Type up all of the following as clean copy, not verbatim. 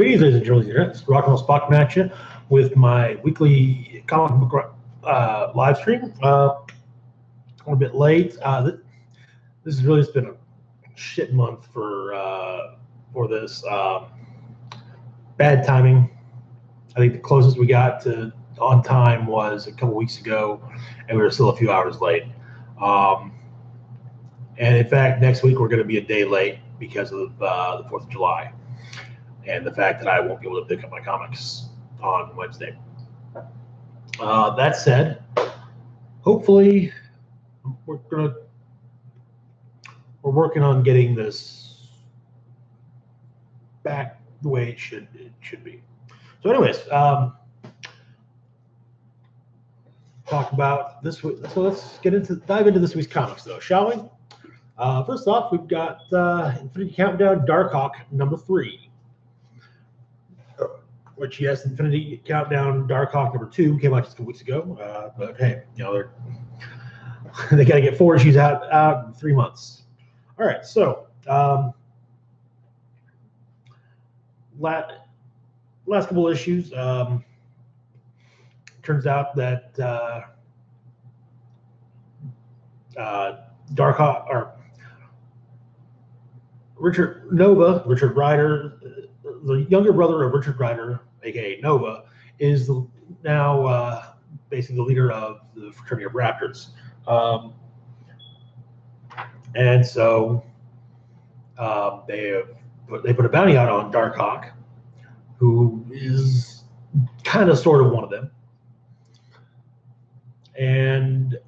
Greetings, ladies and gentlemen. It's Rock and Roll Spock Action with my weekly comic book live stream. A bit late. This has really just been a shit month for this. Bad timing. I think the closest we got to on time was a couple weeks ago, and we were still a few hours late. And in fact, next week we're going to be a day late because of the 4th of July. And the fact that I won't be able to pick up my comics on Wednesday. That said, hopefully we're working on getting this back the way it should be. So, anyways, talk about this week. So let's dive into this week's comics, though, shall we? First off, we've got Infinity Countdown Darkhawk #3. Which, yes, Infinity Countdown Darkhawk #2 came out just a couple weeks ago. But hey, you know, they got to get 4 issues out in 3 months. All right, so last couple of issues. Turns out that Darkhawk, or Richard Rider, the younger brother of Richard Rider, aka Nova, is now basically the leader of the fraternity of Raptors. And so they put a bounty out on Darkhawk, who is kind of sort of one of them. And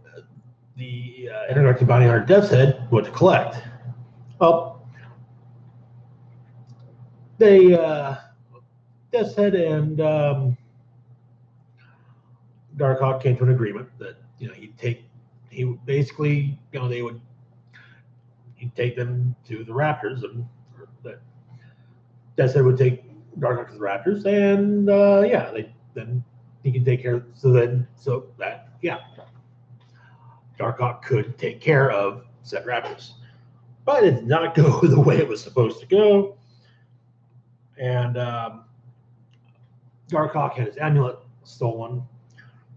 the intergalactic bounty hunter Death's Head went to collect. Well, Death's Head and Darkhawk came to an agreement that he'd take them to the Raptors, and that Death's Head would take Darkhawk to the Raptors, and then he could take care. Darkhawk could take care of said Raptors, but it did not go the way it was supposed to go, and Darkhawk had his amulet stolen,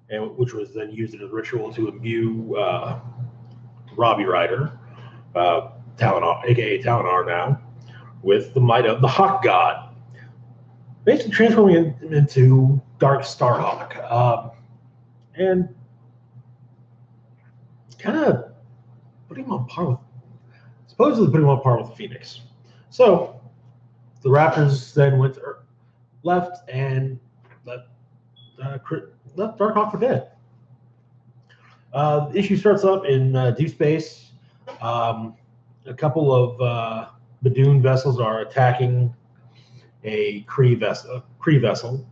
which was then used in a ritual to imbue Robbie Rider, Talanar, aka Talanar now, with the might of the Hawk God, basically transforming him into Dark Starhawk, and kind of putting him on par with Phoenix. So the Raptors then left and left Darkhawk for dead. The issue starts up in deep space. A couple of Badoon vessels are attacking a Kree vessel,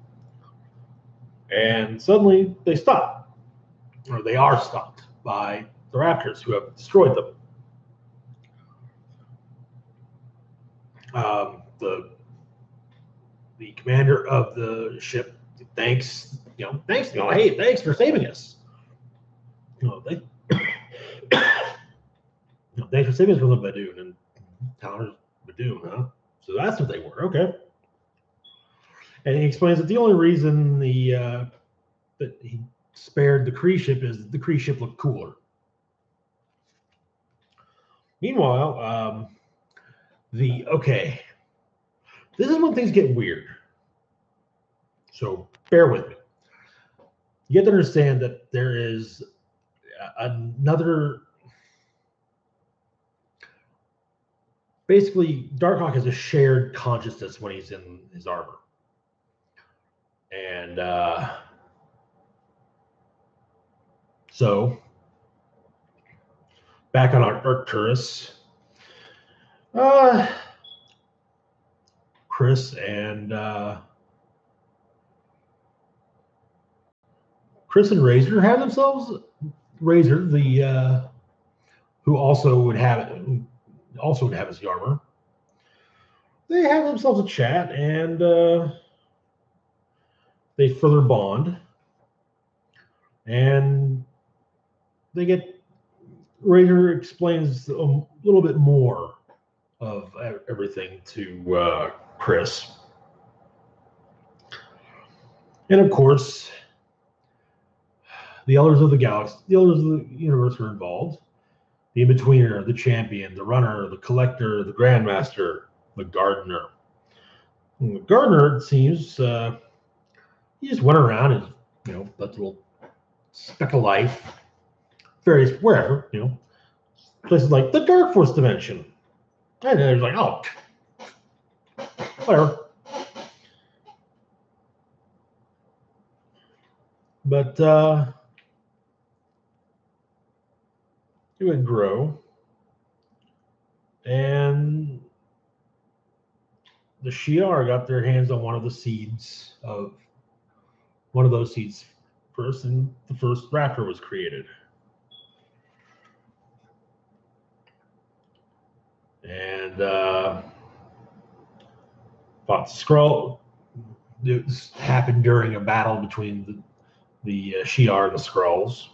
and suddenly they stop, or they are stopped by the Raptors, who have destroyed them. The commander of the ship thanks for saving us. Thanks for saving us from the Badoon, and Talanor's Badoon, huh? So that's what they were, okay. And he explains that the only reason that he spared the Kree ship is the Kree ship looked cooler. Meanwhile, this is when things get weird. So bear with me. You have to understand that there is another. Basically, Darkhawk has a shared consciousness when he's in his armor. And so, back on Arcturus, Chris and Razor have themselves. Razor, who also would have his armor. They have themselves a chat, and they further bond, and Razor explains a little bit more of everything to Chris, And of course, the elders of the galaxy, the elders of the universe are involved. The in-betweener, the champion, the runner, the collector, the grandmaster, the gardener. And the gardener, it seems, he just went around and, that little speck of life, various, wherever, places like the Dark Force dimension. And then he's like, oh, whatever. But it would grow. And the Shi'ar got their hands on one of those seeds first, and the first raptor was created. And fought Skrull. This happened during a battle between the Shi'ar and the Skrulls.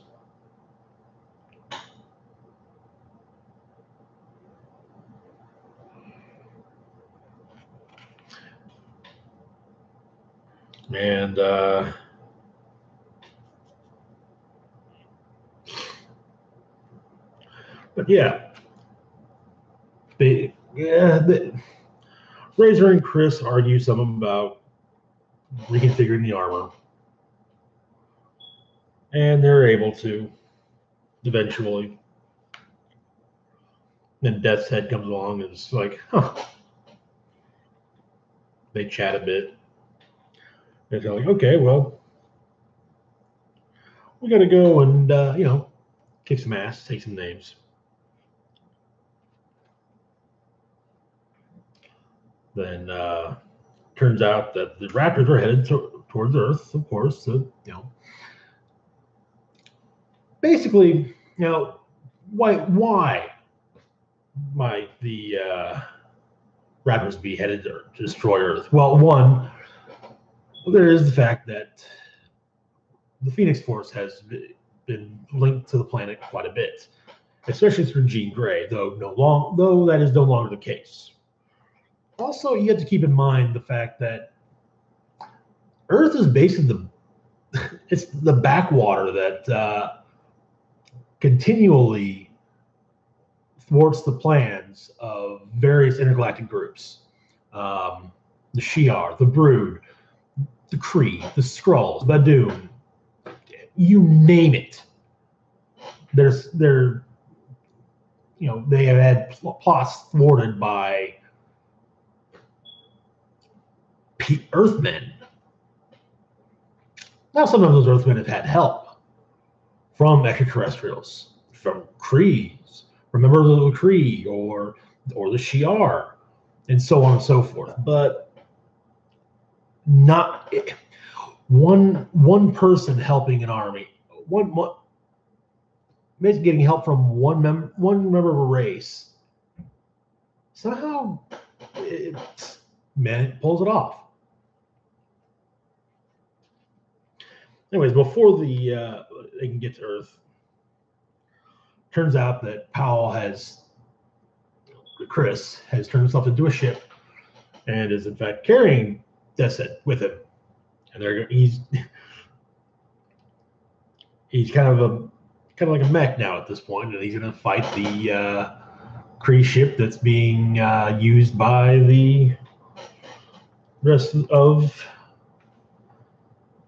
And but yeah, Razor and Chris argue some about reconfiguring the armor, and they're able to eventually. Then Death's Head comes along and it's like, huh. They chat a bit. They're like, okay, well, we got to go and kick some ass, take some names. Then turns out that the Raptors are headed towards Earth, of course. So, basically, why might the Raptors be headed to destroy Earth? Well, one, there is the fact that the Phoenix Force has been linked to the planet quite a bit, especially through Jean Grey, though that is no longer the case. Also, you have to keep in mind the fact that Earth is basically it's the backwater that continually thwarts the plans of various intergalactic groups. The Shi'ar, the Brood, the Kree, the Skrulls, Badoon, you name it. They have had plots thwarted by Earthmen. Now, some of those Earthmen have had help from extraterrestrials, from Krees, from members of the Kree, or the Shi'ar, and so on and so forth. But not one person helping an army, basically getting help from one member of a race. Somehow, it pulls it off. Anyways, before they can get to Earth, turns out that Chris has turned himself into a ship and is in fact carrying Death's Head with him. And he's kind of like a mech now at this point, and he's going to fight the Kree ship that's being used by the rest of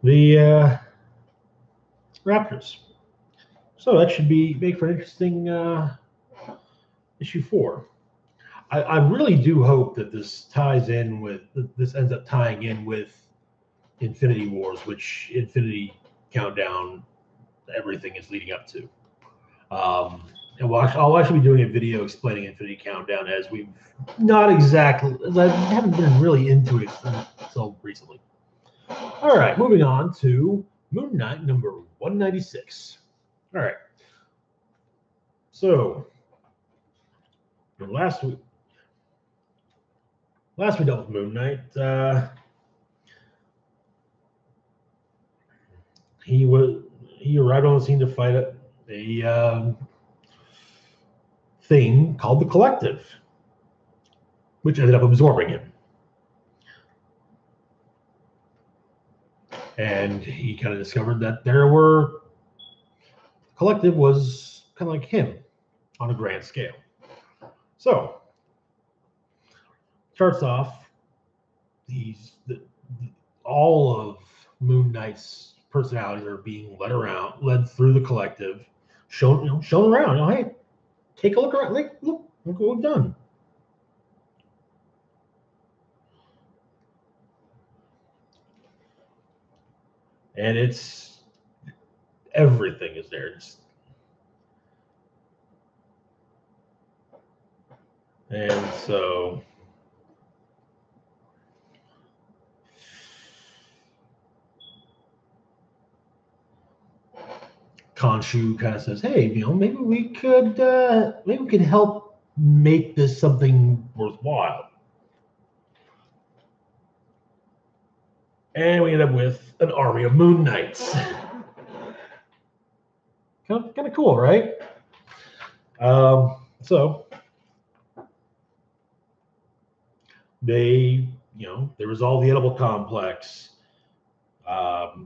the Raptors. So that should make for an interesting issue 4. I really do hope that this ends up tying in with Infinity Wars, which Infinity Countdown, everything is leading up to. And I'll actually be doing a video explaining Infinity Countdown, as I haven't been really into it until recently. All right, moving on to Moon Knight number 196. All right. So, last we dealt with Moon Knight. He arrived on the scene to fight a thing called the Collective, which ended up absorbing him. And he kind of discovered that the collective was kind of like him on a grand scale. So, starts off, all of Moon Knight's personalities are being led through the collective, shown around. Hey, take a look around. Look what we've done. And everything is there. And so Khonshu kind of says, "Hey, maybe we could help make this something worthwhile." And we end up with an army of Moon Knights. kind of cool, right? So they resolved the edible complex.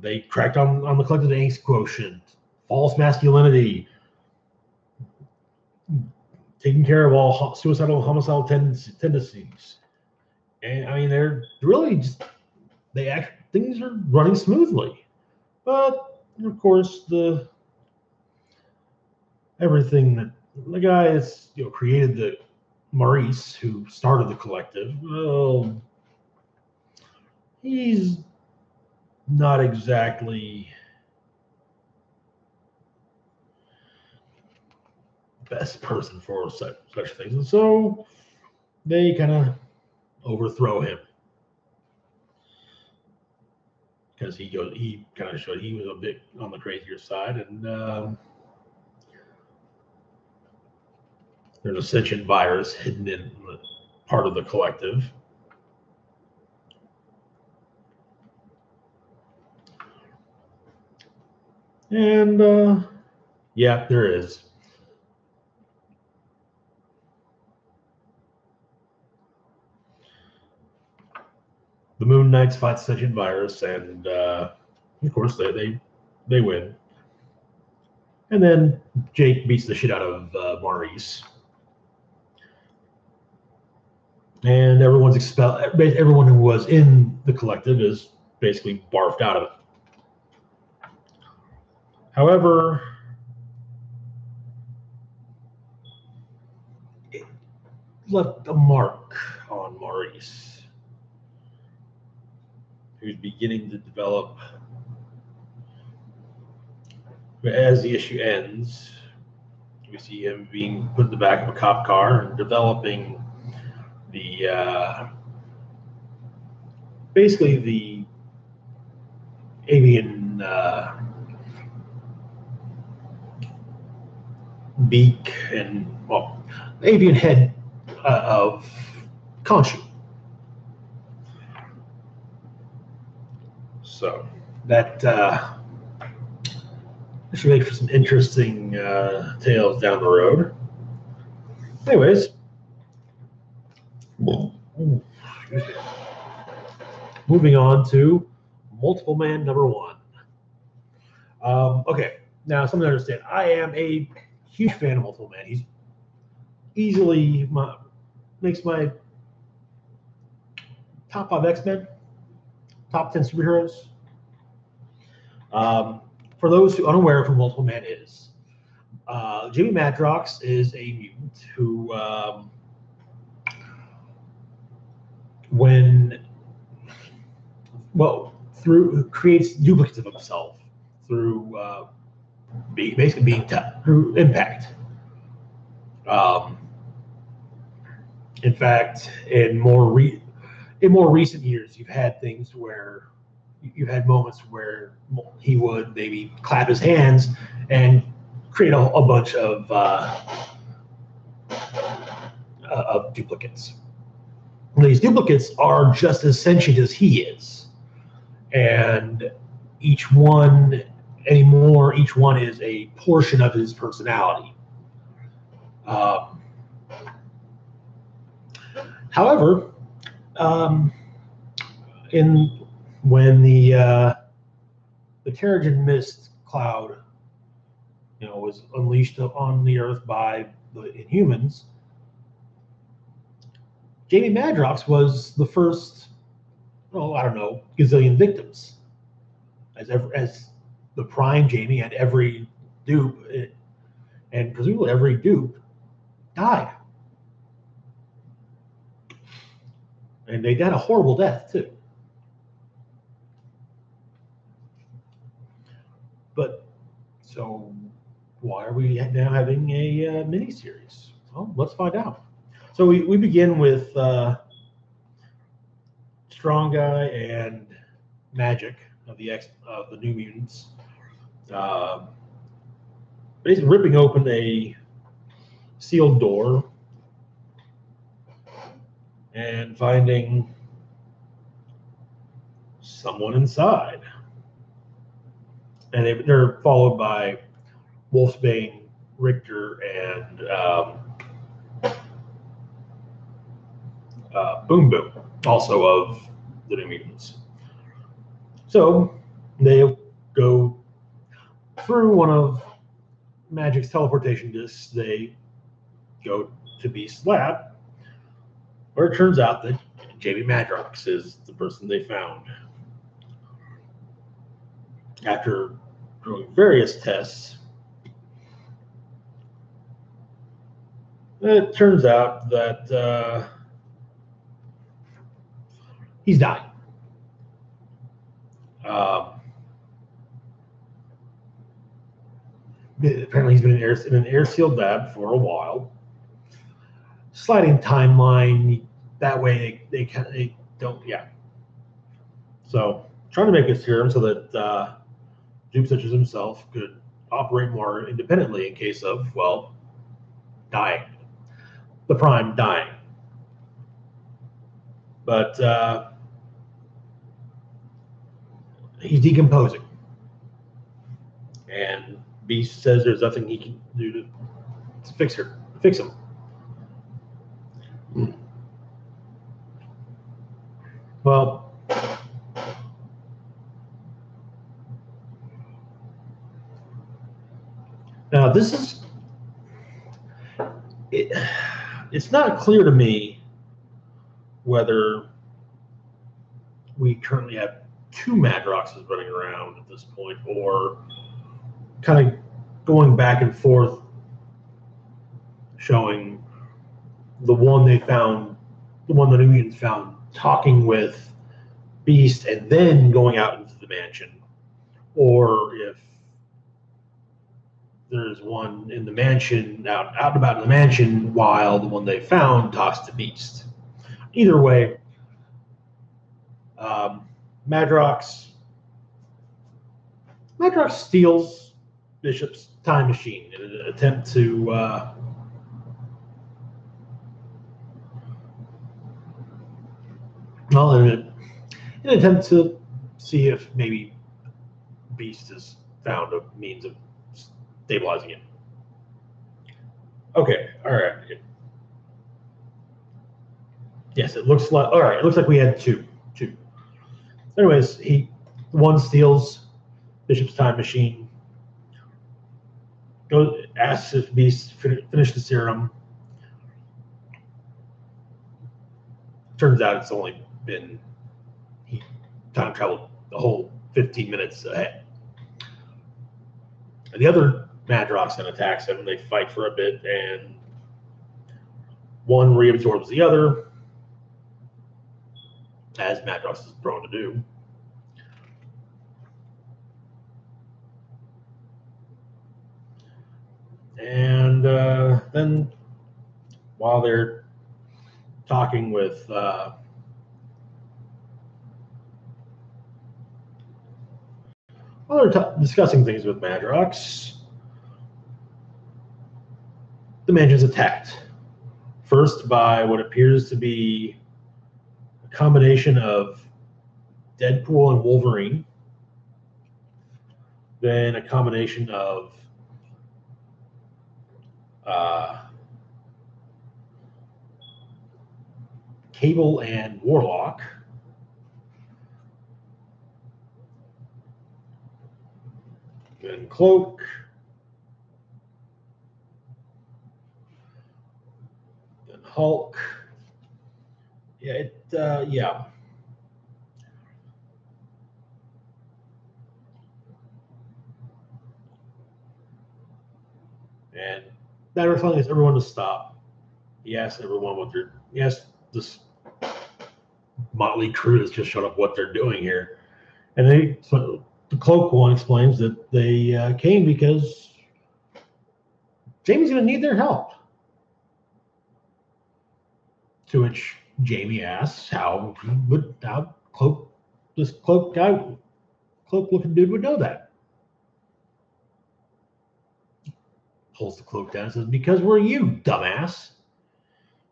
They cracked on the collective angst quotient, false masculinity, taking care of all suicidal, homicidal tendencies. And I mean, they're really things are running smoothly. But of course, everything that the guy that's created the Maurice, who started the collective, well, he's not exactly the best person for such things, and so they kind of overthrow him because he kind of showed he was a bit on the crazier side, and there's a sentient virus hidden in part of the collective. And yeah, there is. The Moon Knights fight the sentient virus, and of course they win. And then Jake beats the shit out of Maurice. And everyone's expelled. Everyone who was in the collective is basically barfed out of it. However, it left a mark on Maurice, who's beginning to develop. As the issue ends, we see him being put in the back of a cop car and developing basically the avian beak and avian head of Khonshu. So that should make for some interesting tales down the road. Anyways, moving on to Multiple Man #1. Okay, now something to understand. I am a huge fan of Multiple Man. He's easily makes my top 5 X-Men, top 10 superheroes. For those who are unaware of who Multiple Man is, Jimmy Madrox is a mutant who, creates duplicates of himself through basically being through impact. In fact, in more recent years, you've had moments where he would maybe clap his hands and create a bunch of duplicates. These duplicates are just as sentient as he is, and each one is a portion of his personality. However, when the the Terrigen mist cloud, was unleashed on the Earth by the Inhumans, Jamie Madrox was the first, I don't know, gazillion victims. As the Prime Jamie and every dupe, and presumably every dupe, died. And they had a horrible death, too. But, so, why are we now having a mini-series? Well, let's find out. So we begin with Strong Guy and Magic of the New Mutants, basically ripping open a sealed door and finding someone inside. And they're followed by Wolfsbane, Richter, and Boom Boom, also of the New Mutants. So they go through one of Magic's teleportation discs. They go to Beast's lab, where it turns out that Jamie Madrox is the person they found. After doing various tests, it turns out that he's dying. Apparently, he's been in an air-sealed lab for a while. Sliding timeline. That way, they don't. Yeah. So, trying to make a serum so that dupes such as himself could operate more independently in case of, well, dying. The Prime dying. But he's decomposing. And Beast says there's nothing he can do to fix him. Well, now this is it's not clear to me whether we currently have two Madroxes running around at this point, or kind of going back and forth, showing the one the New Mutants found talking with Beast and then going out into the mansion, or if there's one in the mansion, out and about in the mansion, while the one they found talks to Beast. Either way, Madrox steals Bishop's time machine in an attempt to in an attempt to see if maybe Beast has found a means of stabilizing it. Okay, all right. Yes, it looks like It looks like we had two. Anyways, one steals Bishop's time machine. Asks if Beast finished the serum. Turns out it's only been he time traveled the whole 15 minutes ahead. And the other Madrox then attacks him. They fight for a bit, and one reabsorbs the other, as Madrox is prone to do. And then, while they're talking with discussing things with Madrox, the mansion's attacked. First by what appears to be a combination of Deadpool and Wolverine, then a combination of Cable and Warlock, and Cloak. And Hulk. Yeah. And Madrox finally gets everyone to stop. He asks everyone this motley crew that's just showed up what they're doing here. And the Cloak one explains that they came because Jamie's going to need their help. To which Jamie asks how this cloak looking dude would know that. Pulls the cloak down and says, "Because we're you, dumbass."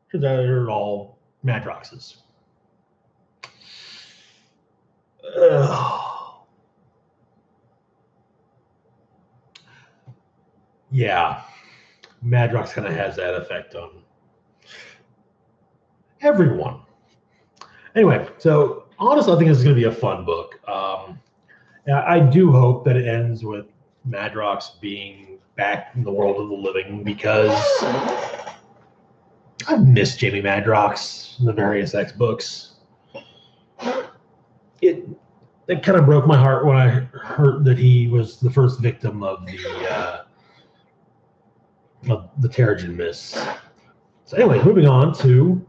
Because they're all Madroxes. Yeah, Madrox kind of has that effect on everyone. Anyway, so honestly, I think this is going to be a fun book. I do hope that it ends with Madrox being back in the world of the living, because I've missed Jamie Madrox in the various X books. It kind of broke my heart when I heard that he was the first victim of the Terrigen Mists. So anyway, moving on to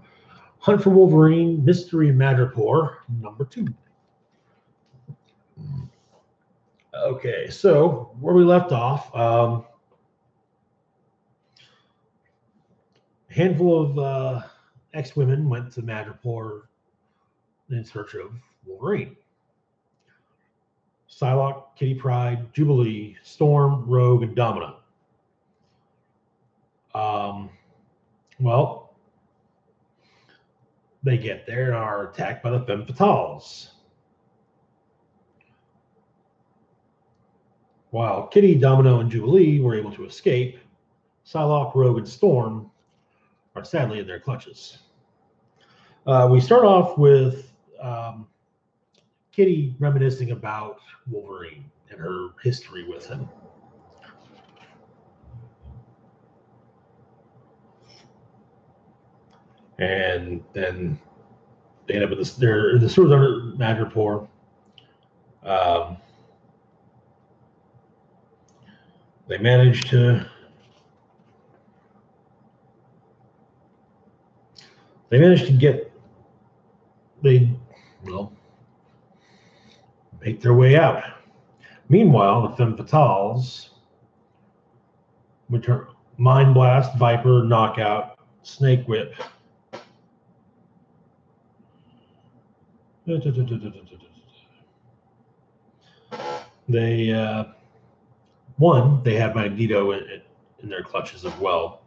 Hunt for Wolverine, Mystery Madripoor, #2. Okay, so where we left off, a handful of ex-women went to Madripoor in search of Wolverine. Psylocke, Kitty Pryde, Jubilee, Storm, Rogue, and Domino. Well, they get there and are attacked by the Femme Fatales. While Kitty, Domino, and Jubilee were able to escape, Psylocke, Rogue, and Storm are sadly in their clutches. We start off with Kitty reminiscing about Wolverine and her history with him. And then they end up in the sewers under Madripoor. They manage to make their way out. Meanwhile, the Femme Fatales, which are Mind Blast, Viper, Knockout, Snake Whip. They have Magneto in their clutches as well.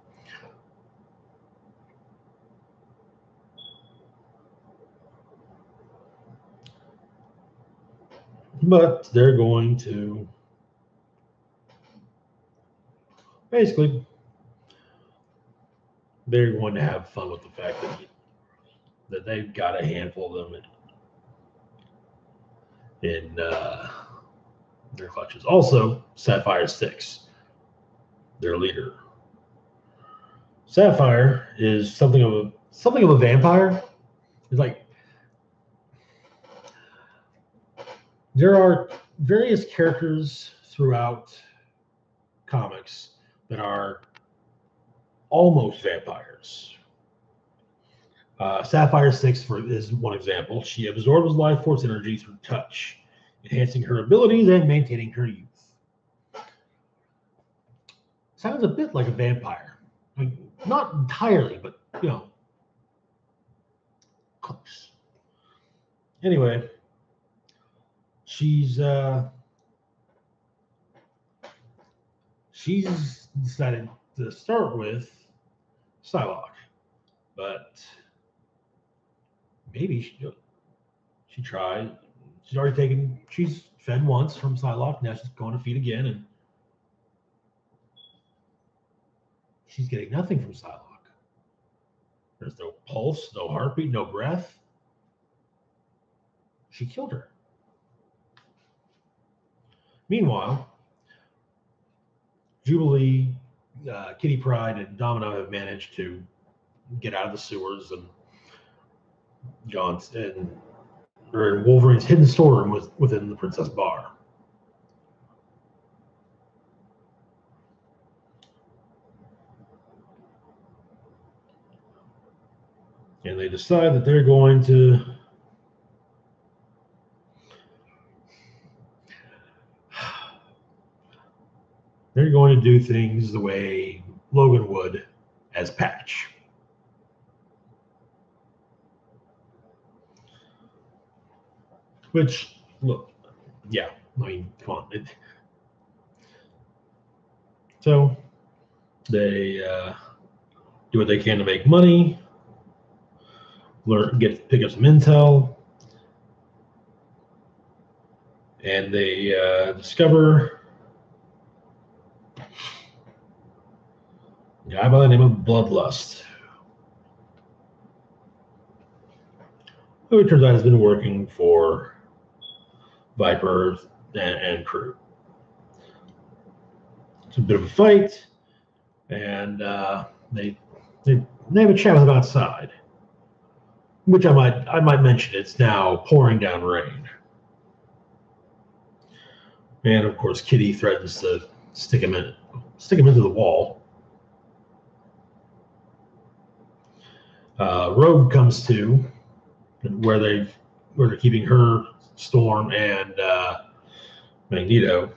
But they're going to have fun with the fact that they've got a handful of them in their clutches. Also, Sapphire Six, their leader. Sapphire is something of a vampire. It's like there are various characters throughout comics that are almost vampires. Sapphire 6 is one example. She absorbs life force energy through touch, enhancing her abilities and maintaining her youth. Sounds a bit like a vampire. I mean, not entirely, but close. Anyway, she's decided to start with Psylocke, but maybe she tried. She's fed once from Psylocke. Now she's going to feed again, and she's getting nothing from Psylocke. There's no pulse, no heartbeat, no breath. She killed her. Meanwhile, Jubilee, Kitty Pryde, and Domino have managed to get out of the sewers and gone and are in Wolverine's hidden storeroom within the Princess Bar. And they decide that they're going to do things the way Logan would as Patch. Which, look, yeah, I mean, come on. So they do what they can to make money, pick up some intel, and they discover a guy by the name of Bloodlust, who it turns out has been working for Viper and crew. It's a bit of a fight, and they have a chat with him outside, which I might mention. It's now pouring down rain, and of course, Kitty threatens to stick him into the wall. Rogue comes to where they're keeping her, Storm, and Magneto.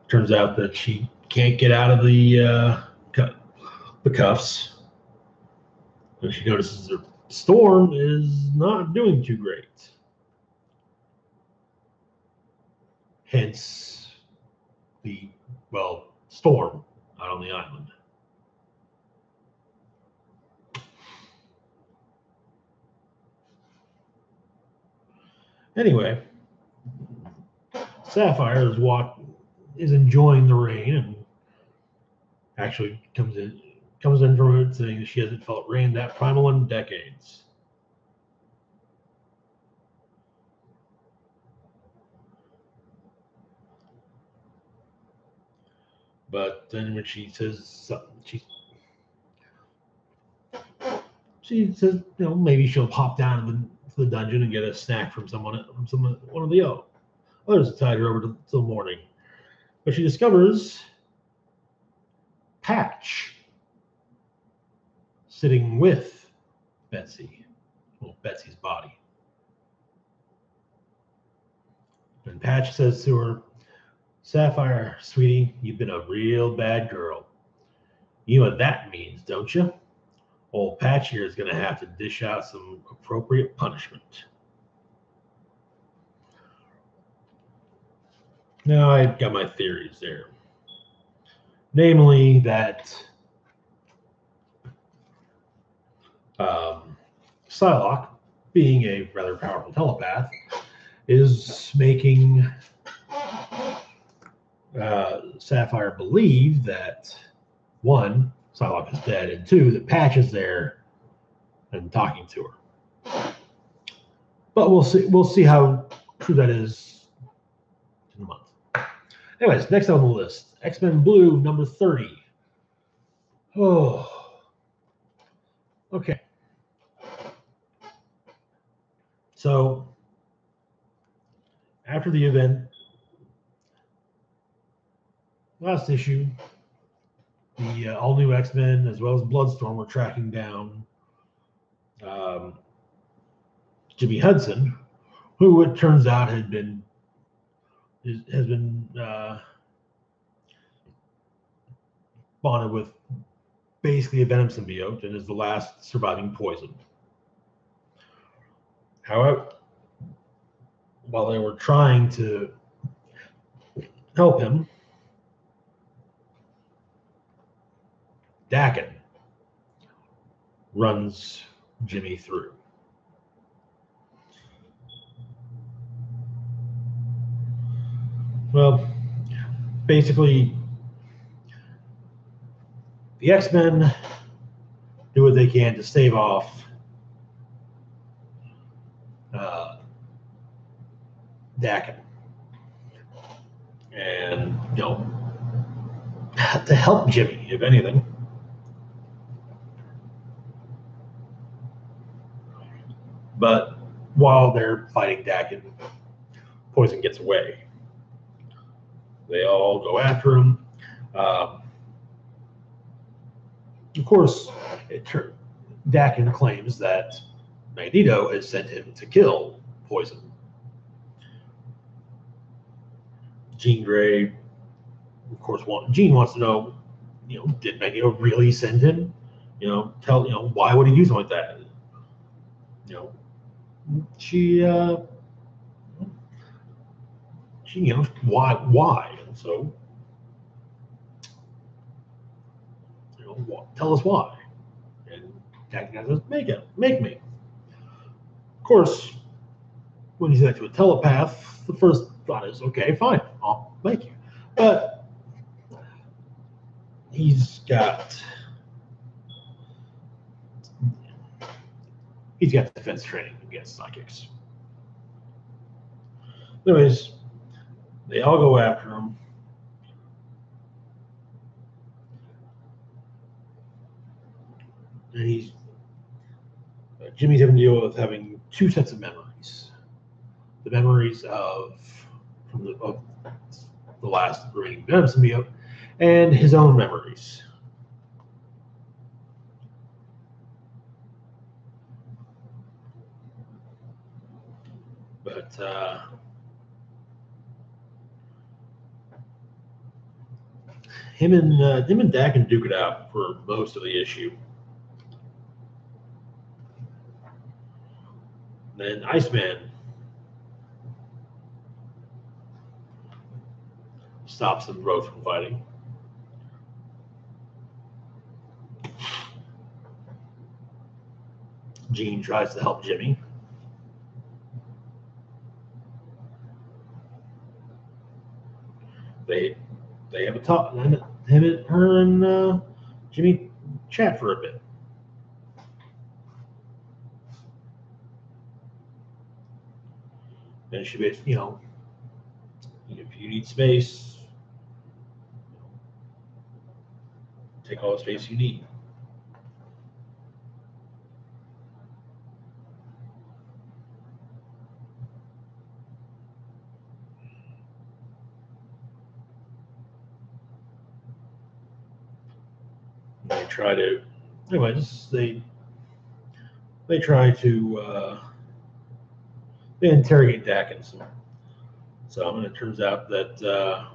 Turns out that she can't get out of the cuffs, and she notices that Storm is not doing too great. Hence Storm out on the island. Anyway, Sapphire is enjoying the rain and actually comes in from it saying that she hasn't felt rain that primal in decades. But then when she says something, she says, maybe she'll pop down to the dungeon and get a snack from one of the others that tied her over till morning. But she discovers Patch sitting with Betsy, Betsy's body. And Patch says to her, "Sapphire, sweetie, you've been a real bad girl. You know what that means, don't you? Old Patch here is going to have to dish out some appropriate punishment." Now, I've got my theories there. Namely, that Psylocke, being a rather powerful telepath, is making Sapphire believe that, one, Psylocke is dead, and two, that Patch is there and talking to her. But we'll see how true that is in a month. Anyways, next on the list, X-Men Blue number 30. Oh, okay. So after the event, last issue, the all-new X-Men as well as Bloodstorm were tracking down Jimmy Hudson, who it turns out has been bonded with basically a venom symbiote and is the last surviving poison. However, while they were trying to help him, Daken runs Jimmy through. Well, basically, the X-Men do what they can to stave off Daken. and to help Jimmy, if anything. But while they're fighting Dakin, Poison gets away. They all go after him. Of course, Dakin claims that Magneto has sent him to kill Poison. Jean Grey, of course, Jean wants to know, did Magneto really send him? Why would he do something like that? She, why? And so, tell us why. And Dakin says, make me. Of course, when he's next to a telepath, the first thought is, okay, fine, I'll make you. But he's got defense training against psychics. Anyways, they all go after him. And Jimmy's having to deal with having two sets of memories. The memories of the last remaining Venom symbiote and his own memories. But him and Dakin duke it out for most of the issue. Then Iceman stops them both from fighting. Jean tries to help Jimmy. They have a talk, and her and Jimmy chat for a bit. And she basically, if you need space, take all the space you need. They try to, anyways, they try to they interrogate Dakin. So it turns out that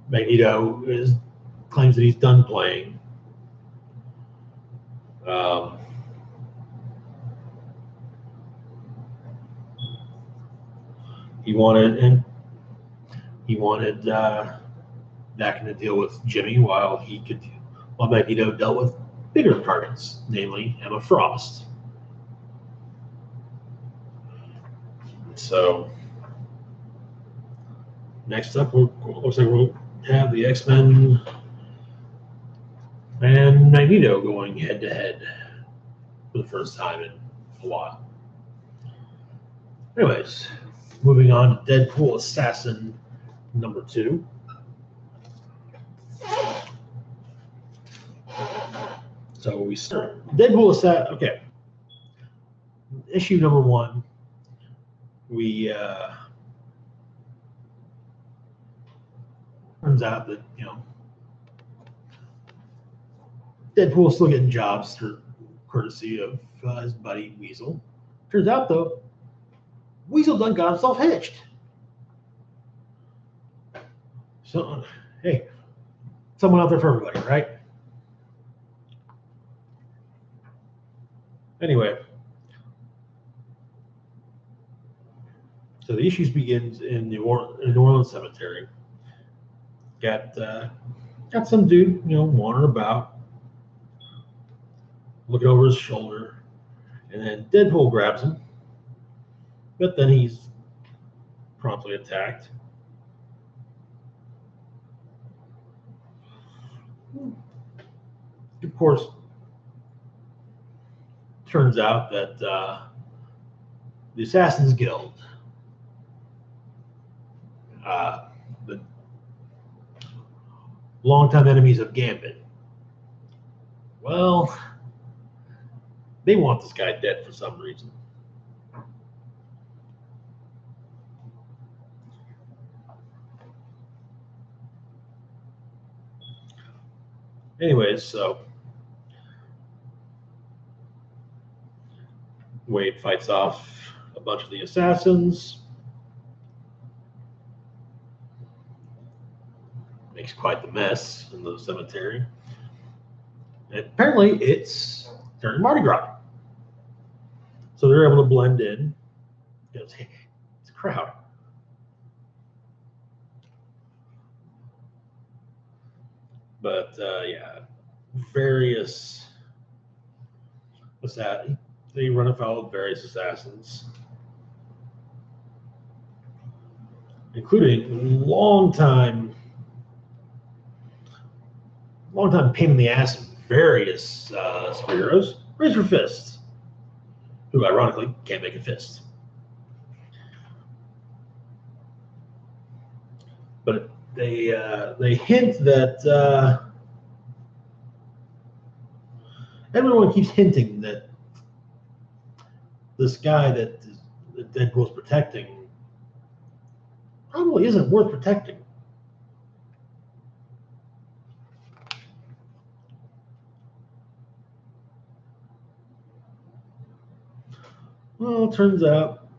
Magneto claims that he's done playing. He wanted Dakin to deal with Jimmy while Magneto dealt with bigger targets, namely Emma Frost. So next up, looks like we'll have the X-Men and Magneto going head-to-head for the first time in a while. Anyways, moving on to Deadpool Assassin number 2. So we start Deadpool Assassin. Okay, issue number 1. We turns out that Deadpool's still getting jobs through courtesy of his buddy Weasel. Turns out though, Weasel done got himself hitched. So hey, someone out there for everybody, right? Anyway, so the issues begins in New Orleans cemetery. Got some dude, wandering about, looking over his shoulder, and then Deadpool grabs him, but then he's promptly attacked. Of course, turns out that the Assassin's Guild the longtime enemies of Gambit. Well, they want this guy dead for some reason. Anyways, so Wade fights off a bunch of the assassins. Makes quite the mess in the cemetery. And apparently it's during Mardi Gras. So they're able to blend in. It's a crowd. But yeah, various they run afoul of various assassins, including long-time pain in the ass of various superheroes, Razor Fist, who ironically can't make a fist. But they hint that everyone keeps hinting that this guy that Deadpool's protecting probably isn't worth protecting. Well, it turns out,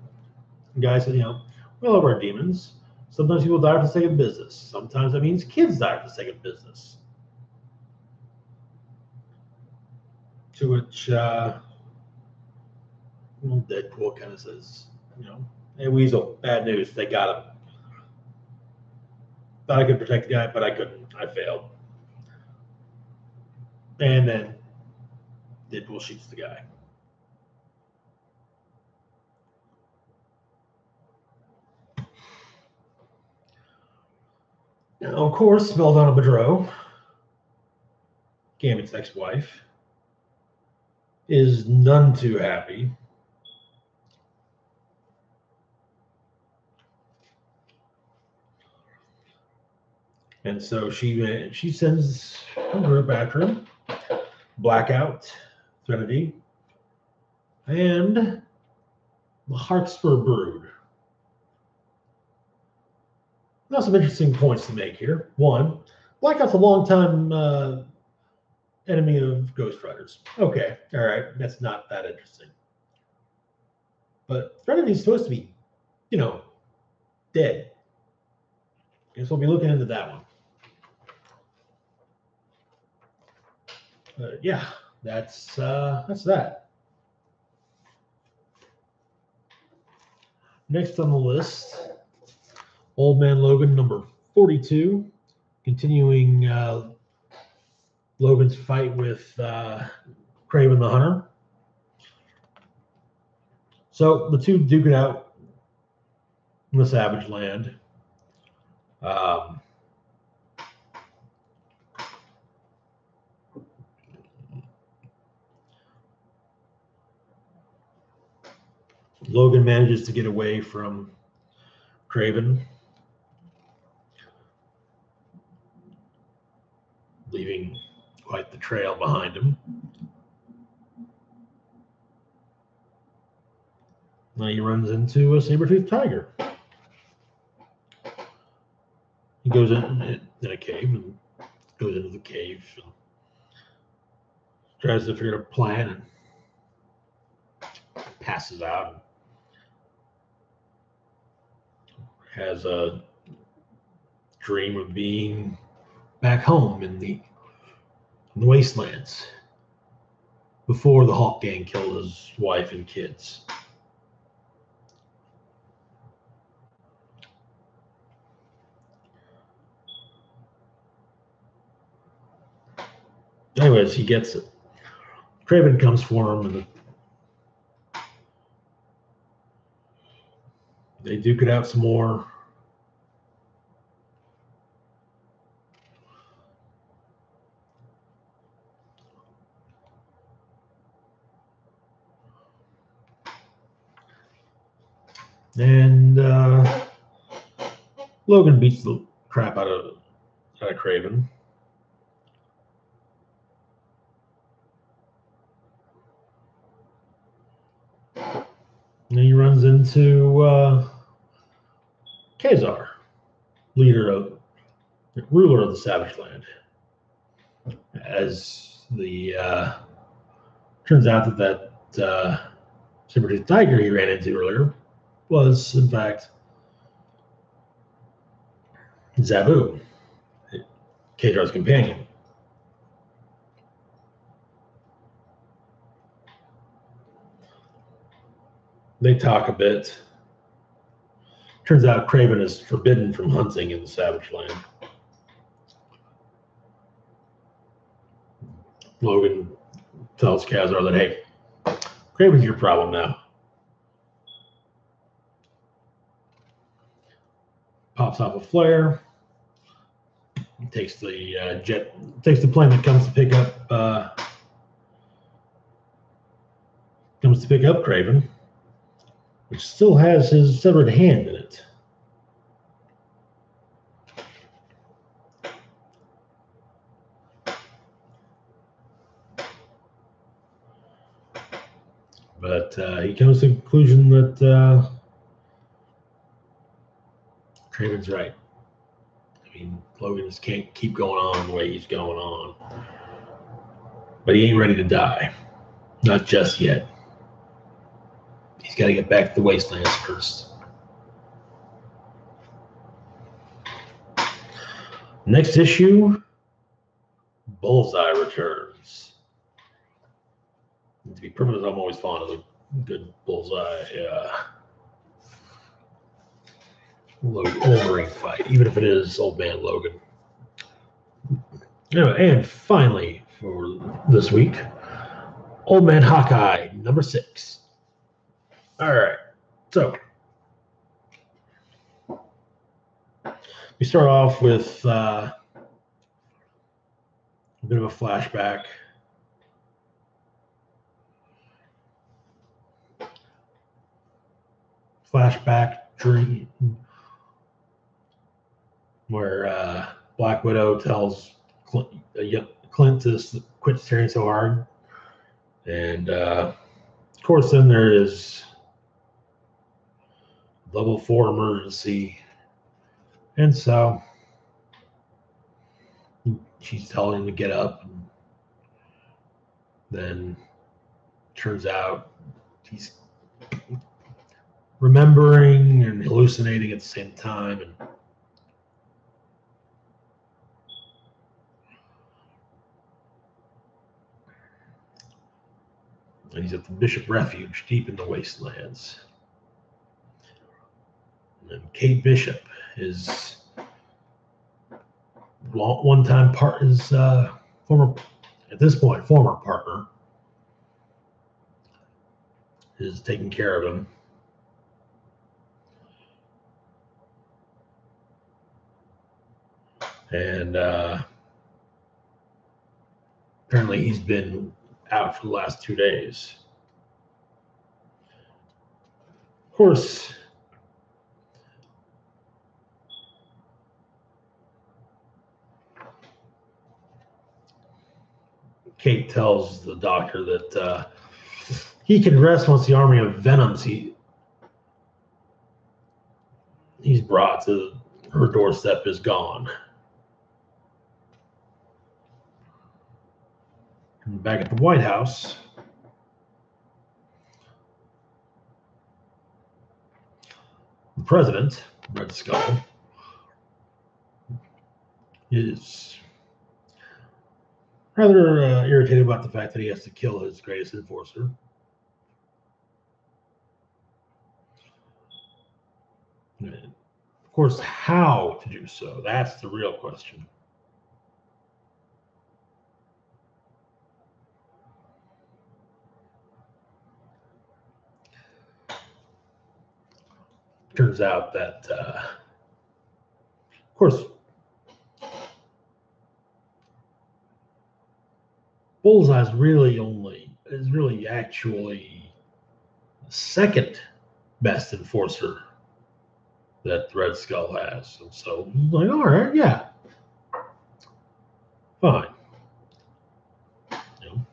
the guy said, we all have our demons. Sometimes people die for the sake of business. Sometimes that means kids die for the sake of business. To which Deadpool kind of says, hey, Weasel, bad news. They got him. Thought I could protect the guy, but I couldn't. I failed. And then Deadpool shoots the guy. Now, of course, Belladonna Bedreau, Gambit's ex-wife, is none too happy. And so she sends a group after him, Blackout, Threnody, and the Heartspur Brood. Now, some interesting points to make here. One, Blackout's a long-time enemy of Ghost Riders. Okay, all right, that's not that interesting. But Threnady's supposed to be, dead. Guess we'll be looking into that one. Yeah, that's that. Next on the list, Old Man Logan number 42, continuing Logan's fight with Kraven the Hunter. So the two duke it out in the Savage Land. Logan manages to get away from Kraven, leaving quite the trail behind him. Now he runs into a saber-toothed tiger. He goes in a cave and goes into the cave and tries to figure out a plan and passes out. Has a dream of being back home in the wastelands before the Hawk Gang killed his wife and kids. Anyways, he gets it. Kraven comes for him, and they duke it out some more. And Logan beats the crap out of Craven. And he runs into Kazar, ruler of the Savage Land. As the turns out that saber-toothed tiger he ran into earlier was, in fact, Zabu, Kadar's companion. They talk a bit. Turns out Craven is forbidden from hunting in the Savage Land. Logan tells Kazar that, hey, Craven's your problem now. Pops off a flare. Takes the plane that comes to pick up Craven, which still has his severed hand in it. But he comes to the conclusion that Craven's right. I mean, Logan just can't keep going on the way he's going on. But he ain't ready to die. Not just yet. He's got to get back to the Wastelands first. Next issue, Bullseye returns. And to be perfect, I'm always fond of a good Bullseye Wolverine fight, even if it is Old Man Logan. Anyway, and finally, for this week, Old Man Hawkeye, number 6. All right, so we start off with a bit of a flashback. Dream where Black Widow tells Clint to quit staring so hard. And of course, then there is level 4 emergency. And so she's telling him to get up. And then turns out he's remembering and hallucinating at the same time. And he's at the Bishop Refuge deep in the Wastelands. And Kate Bishop is former partner is taking care of him. And apparently he's been out for the last 2 days. Of course, Kate tells the doctor that he can rest once the army of Venoms he's brought to her doorstep is gone. And back at the White House, the president, Red Skull, is rather irritated about the fact that he has to kill his greatest enforcer. And of course, how to do so? That's the real question. Turns out that, of course, Bullseye is really actually the second best enforcer that Red Skull has. And so, like, all right, yeah, fine. You know.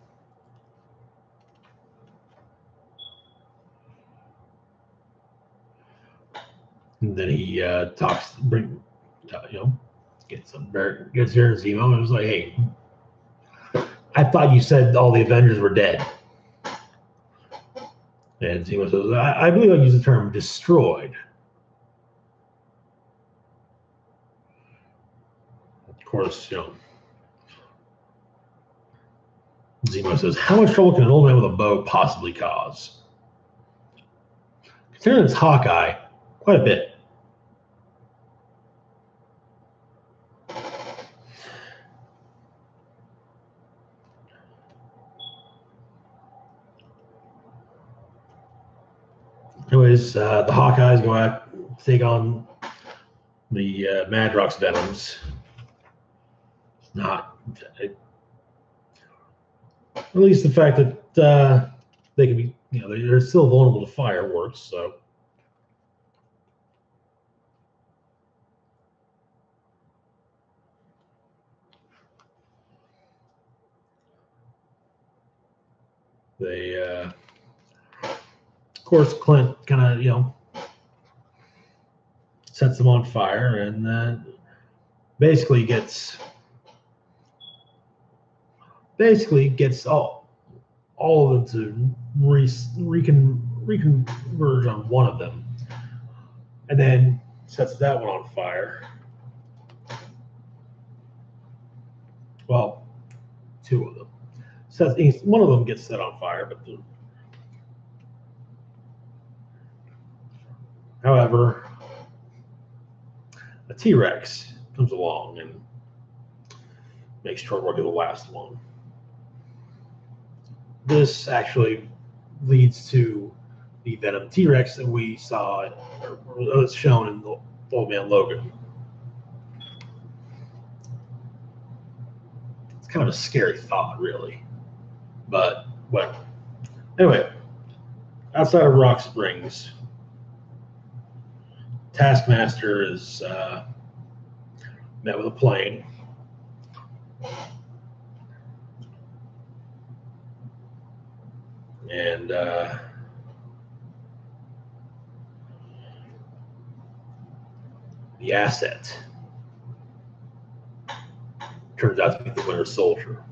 And then he gets here and Zemo, and it was like, hey, I thought you said all the Avengers were dead. And Zemo says, I believe I used the term destroyed. Of course, Zemo says, how much trouble can an old man with a bow possibly cause? Considering it's Hawkeye, quite a bit. Anyways, the Hawkeyes go out, take on the Madrox Venoms. It's not, at least the fact that they can be, they're still vulnerable to fireworks. So they, of course, Clint kind of, sets them on fire and basically gets all of them to reconverge on one of them, and then sets that one on fire. Well, two of them. One of them gets set on fire, but however, a T-Rex comes along and makes short work of the last one. This actually leads to the Venom T-Rex that we saw, or was shown in the Old Man Logan. It's kind of a scary thought, really, but whatever. Anyway, outside of Rock Springs, Taskmaster is met with a plane. And the asset turns out to be the Winter Soldier.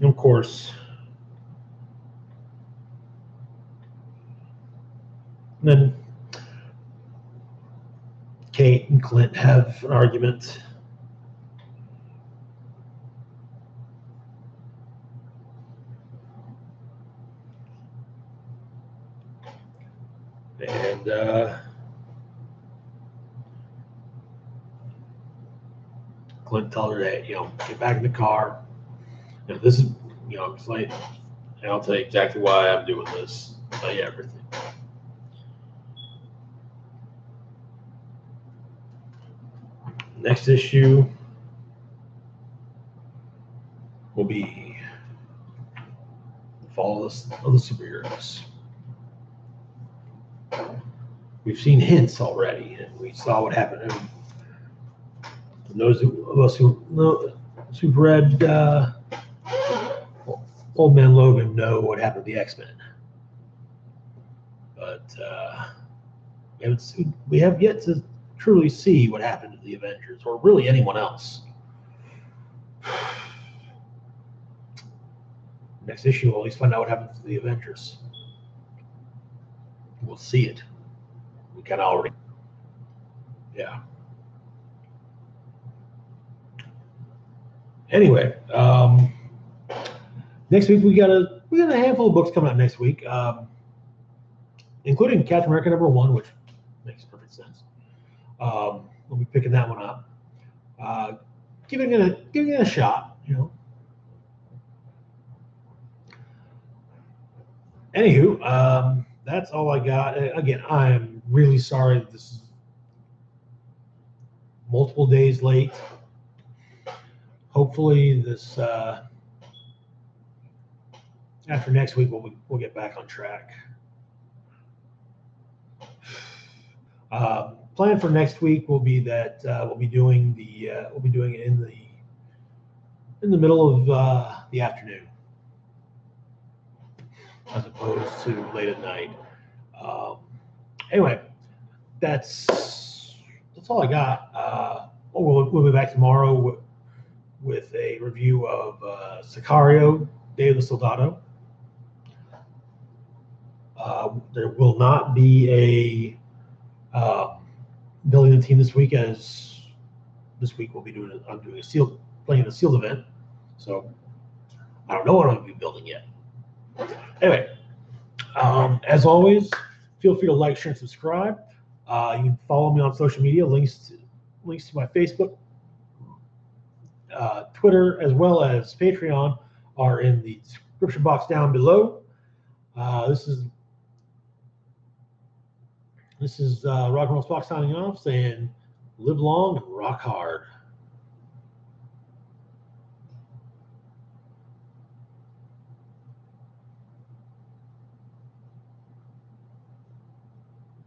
And of course, then Kate and Clint have an argument. And Clint tells her, hey, get back in the car. This is, it's like, and I'll tell you exactly why I'm doing this. I'll tell you everything. Next issue will be the fall of the superheroes. We've seen hints already, and we saw what happened. And those of us who've read Old Man Logan know what happened to the X-Men, but we have yet to truly see what happened to the Avengers, or really anyone else. Next issue, we'll at least find out what happened to the Avengers. We'll see it. We kind of already, yeah. Anyway, next week we got a handful of books coming out next week, including Captain America #1, which makes perfect sense. We'll be picking that one up, giving it a shot, Anywho, that's all I got. Again, I am really sorry that this is multiple days late. Hopefully, this after next week we'll get back on track. Plan for next week will be that we'll be doing it in the middle of the afternoon, as opposed to late at night. Anyway, that's all I got. We'll be back tomorrow with a review of Sicario, Day of the Soldado. There will not be a building a team this week, as this week I'm doing playing a sealed event, so I don't know what I'm going to be building yet. Anyway, as always, feel free to like, share, and subscribe. You can follow me on social media. Links to my Facebook, Twitter, as well as Patreon are in the description box down below. This is Rock and Roll Spock signing off, saying live long and rock hard.